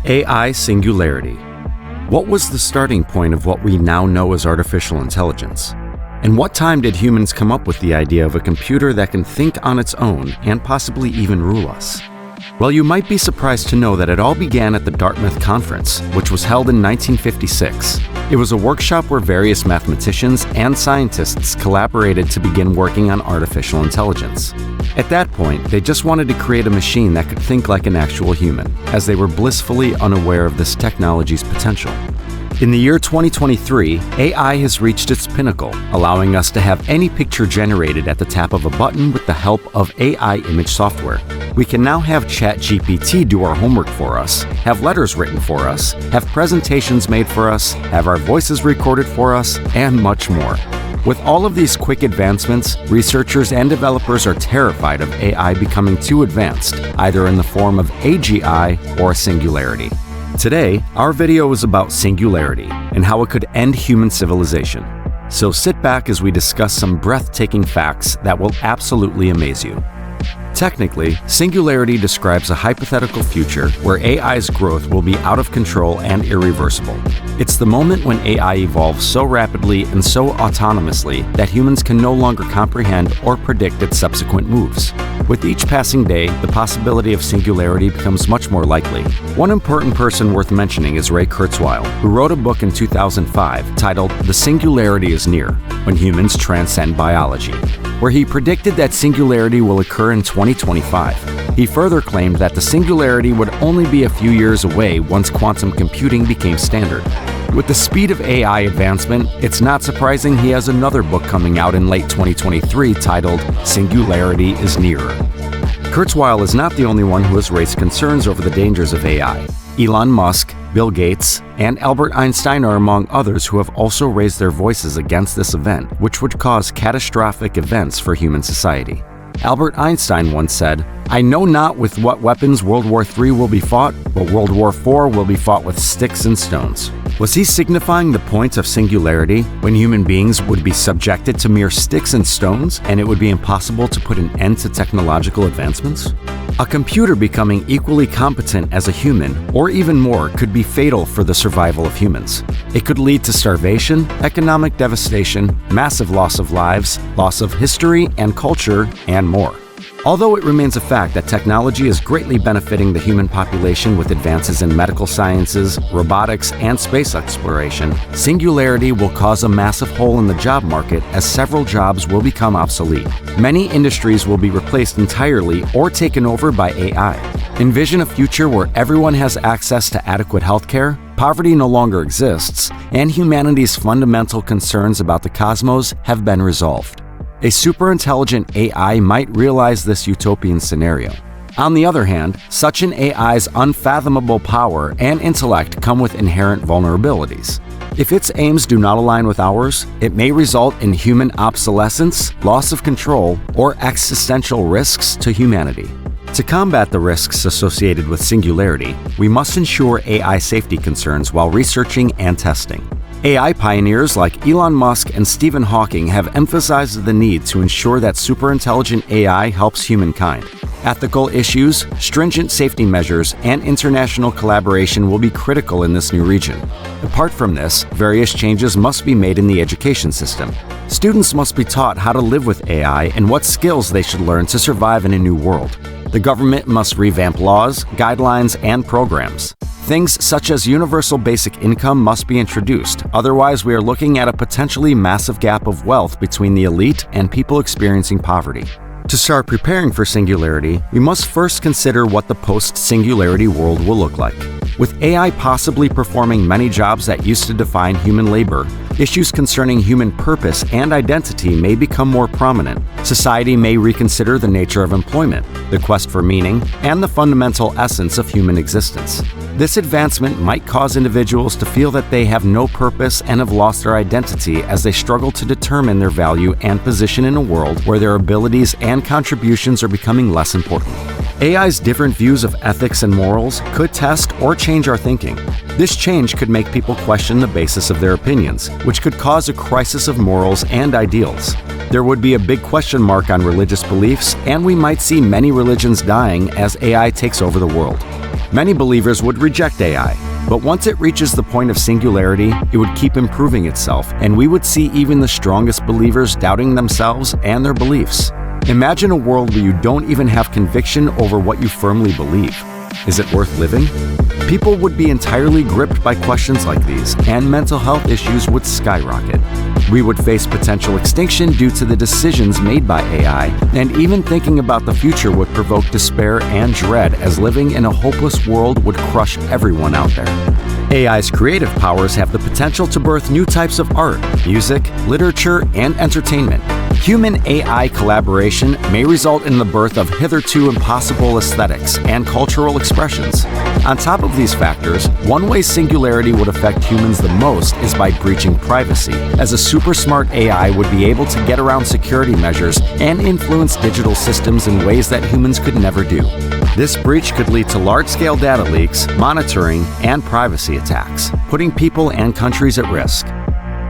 AI Singularity. What was the starting point of what we now know as artificial intelligence? And what time did humans come up with the idea of a computer that can think on its own and possibly even rule us? Well, you might be surprised to know that it all began at the Dartmouth Conference, which was held in 1956. It was a workshop where various mathematicians and scientists collaborated to begin working on artificial intelligence. At that point, they just wanted to create a machine that could think like an actual human, as they were blissfully unaware of this technology's potential. In the year 2023, AI has reached its pinnacle, allowing us to have any picture generated at the tap of a button with the help of AI image software. We can now have ChatGPT do our homework for us, have letters written for us, have presentations made for us, have our voices recorded for us, and much more. With all of these quick advancements, researchers and developers are terrified of AI becoming too advanced, either in the form of AGI or singularity. Today, our video is about singularity and how it could end human civilization. So sit back as we discuss some breathtaking facts that will absolutely amaze you. Technically, singularity describes a hypothetical future where AI's growth will be out of control and irreversible. It's the moment when AI evolves so rapidly and so autonomously that humans can no longer comprehend or predict its subsequent moves. With each passing day, the possibility of singularity becomes much more likely. One important person worth mentioning is Ray Kurzweil, who wrote a book in 2005 titled "The Singularity is Near: When Humans Transcend Biology," where he predicted that singularity will occur in 2025. He further claimed that the singularity would only be a few years away once quantum computing became standard. With the speed of AI advancement, it's not surprising he has another book coming out in late 2023 titled "Singularity is Nearer." Kurzweil is not the only one who has raised concerns over the dangers of AI. Elon Musk, Bill Gates, and Albert Einstein are among others who have also raised their voices against this event, which would cause catastrophic events for human society. Albert Einstein once said, "I know not with what weapons World War III will be fought, but World War IV will be fought with sticks and stones." Was he signifying the point of singularity, when human beings would be subjected to mere sticks and stones, and it would be impossible to put an end to technological advancements? A computer becoming equally competent as a human, or even more, could be fatal for the survival of humans. It could lead to starvation, economic devastation, massive loss of lives, loss of history and culture, and more. Although it remains a fact that technology is greatly benefiting the human population with advances in medical sciences, robotics, and space exploration, singularity will cause a massive hole in the job market as several jobs will become obsolete. Many industries will be replaced entirely or taken over by AI. Envision a future where everyone has access to adequate healthcare, poverty no longer exists, and humanity's fundamental concerns about the cosmos have been resolved. A superintelligent AI might realize this utopian scenario. On the other hand, such an AI's unfathomable power and intellect come with inherent vulnerabilities. If its aims do not align with ours, it may result in human obsolescence, loss of control, or existential risks to humanity. To combat the risks associated with singularity, we must ensure AI safety concerns while researching and testing. AI pioneers like Elon Musk and Stephen Hawking have emphasized the need to ensure that superintelligent AI helps humankind. Ethical issues, stringent safety measures, and international collaboration will be critical in this new region. Apart from this, various changes must be made in the education system. Students must be taught how to live with AI and what skills they should learn to survive in a new world. The government must revamp laws, guidelines, and programs. Things such as universal basic income must be introduced, otherwise we are looking at a potentially massive gap of wealth between the elite and people experiencing poverty. To start preparing for singularity, we must first consider what the post-singularity world will look like. With AI possibly performing many jobs that used to define human labor, issues concerning human purpose and identity may become more prominent. Society may reconsider the nature of employment, the quest for meaning, and the fundamental essence of human existence. This advancement might cause individuals to feel that they have no purpose and have lost their identity as they struggle to determine their value and position in a world where their abilities and contributions are becoming less important. AI's different views of ethics and morals could test or change our thinking. This change could make people question the basis of their opinions, which could cause a crisis of morals and ideals. There would be a big question mark on religious beliefs, and we might see many religions dying as AI takes over the world. Many believers would reject AI, but once it reaches the point of singularity, it would keep improving itself, and we would see even the strongest believers doubting themselves and their beliefs. Imagine a world where you don't even have conviction over what you firmly believe. Is it worth living? People would be entirely gripped by questions like these, and mental health issues would skyrocket. We would face potential extinction due to the decisions made by AI, and even thinking about the future would provoke despair and dread, as living in a hopeless world would crush everyone out there. AI's creative powers have the potential to birth new types of art, music, literature, and entertainment. Human-AI collaboration may result in the birth of hitherto impossible aesthetics and cultural expressions. On top of these factors, one way singularity would affect humans the most is by breaching privacy, as a super smart AI would be able to get around security measures and influence digital systems in ways that humans could never do. This breach could lead to large-scale data leaks, monitoring, and privacy attacks, putting people and countries at risk.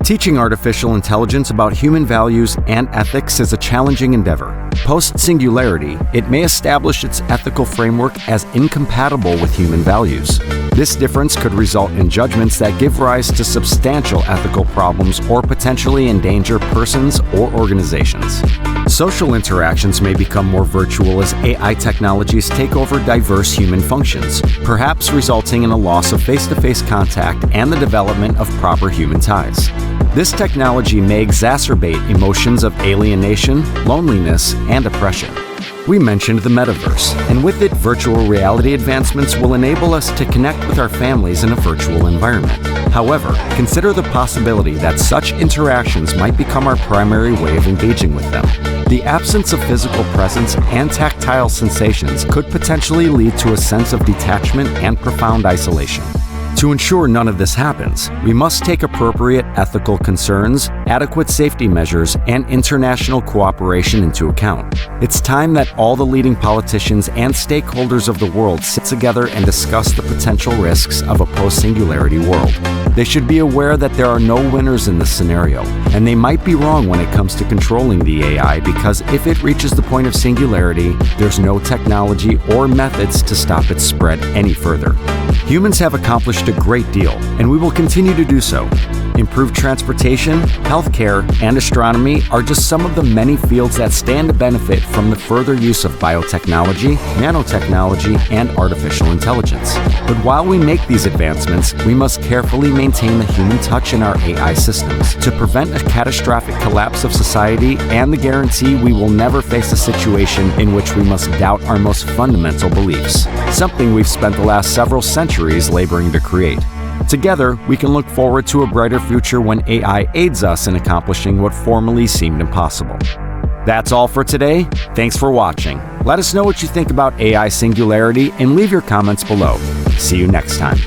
Teaching artificial intelligence about human values and ethics is a challenging endeavor. Post-singularity, it may establish its ethical framework as incompatible with human values. This difference could result in judgments that give rise to substantial ethical problems or potentially endanger persons or organizations. Social interactions may become more virtual as AI technologies take over diverse human functions, perhaps resulting in a loss of face-to-face contact and the development of proper human ties. This technology may exacerbate emotions of alienation, loneliness, and oppression. We mentioned the metaverse, and with it, virtual reality advancements will enable us to connect with our families in a virtual environment. However, consider the possibility that such interactions might become our primary way of engaging with them. The absence of physical presence and tactile sensations could potentially lead to a sense of detachment and profound isolation. To ensure none of this happens, we must take appropriate ethical concerns, adequate safety measures, and international cooperation into account. It's time that all the leading politicians and stakeholders of the world sit together and discuss the potential risks of a post-singularity world. They should be aware that there are no winners in this scenario, and they might be wrong when it comes to controlling the AI, because if it reaches the point of singularity, there's no technology or methods to stop its spread any further. Humans have accomplished a great deal, and we will continue to do so. Improved transportation, healthcare, and astronomy are just some of the many fields that stand to benefit from the further use of biotechnology, nanotechnology, and artificial intelligence. But while we make these advancements, we must carefully maintain the human touch in our AI systems to prevent a catastrophic collapse of society and the guarantee we will never face a situation in which we must doubt our most fundamental beliefs, something we've spent the last several centuries laboring to create. Together, we can look forward to a brighter future when AI aids us in accomplishing what formerly seemed impossible. That's all for today. Thanks for watching. Let us know what you think about AI Singularity and leave your comments below. See you next time.